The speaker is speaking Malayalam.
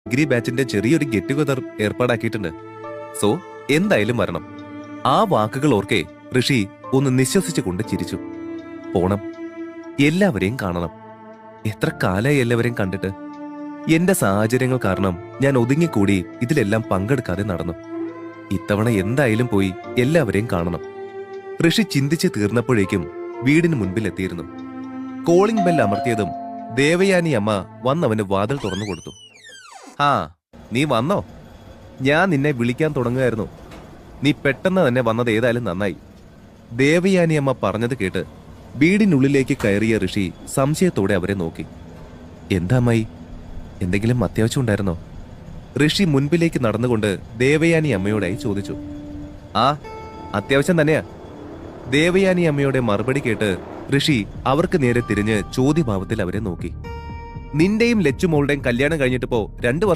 ഡിഗ്രി ബാച്ചിന്റെ ചെറിയൊരു ഗെറ്റ് ടുഗദർ ഏർപ്പാടാക്കിയിട്ടുണ്ട്. സോ എന്തായാലും വരണം. ആ വാക്കുകൾ ഓർക്കെ ഋഷി ഒന്ന് നിശ്വസിച്ചുകൊണ്ട് ചിരിച്ചു. പോണം, എല്ലാവരെയും കാണണം. എത്ര കാലായി എല്ലാവരെയും കണ്ടിട്ട്. എന്റെ സാഹചര്യങ്ങൾ കാരണം ഞാൻ ഒതുങ്ങിക്കൂടി ഇതിലെല്ലാം പങ്കെടുക്കാതെ നടന്നു. ഇത്തവണ എന്തായാലും പോയി എല്ലാവരെയും കാണണം. ഋഷി ചിന്തിച്ച് തീർന്നപ്പോഴേക്കും വീടിന് മുൻപിൽ എത്തിയിരുന്നു. കോളിംഗ് ബെൽ അമർത്തിയതും ദേവയാനി അമ്മ വന്നവന് വാതിൽ തുറന്നു കൊടുത്തു. ആ, നീ വന്നോ? ഞാൻ നിന്നെ വിളിക്കാൻ തുടങ്ങുകയായിരുന്നു. നീ പെട്ടെന്ന് തന്നെ വന്നത് ഏതായാലും നന്നായി. ദേവയാനി അമ്മ പറഞ്ഞത് കേട്ട് വീടിനുള്ളിലേക്ക് കയറിയ ഋഷി സംശയത്തോടെ അവരെ നോക്കി. എന്താ അമ്മായി, എന്തെങ്കിലും അത്യാവശ്യം ഉണ്ടായിരുന്നോ? ഋഷി മുൻപിലേക്ക് നടന്നുകൊണ്ട് ദേവയാനി അമ്മയോടായി ചോദിച്ചു. ആ, അത്യാവശ്യം തന്നെയാ. ദേവയാനി അമ്മയുടെ മറുപടി കേട്ട് ഋഷി അവർക്ക് നേരെ തിരിഞ്ഞ് ചോദ്യഭാവത്തിൽ അവരെ നോക്കി. നിന്റെയും ലച്ചുമോളുടെയും കല്യാണം കഴിഞ്ഞിട്ടിപ്പോ 2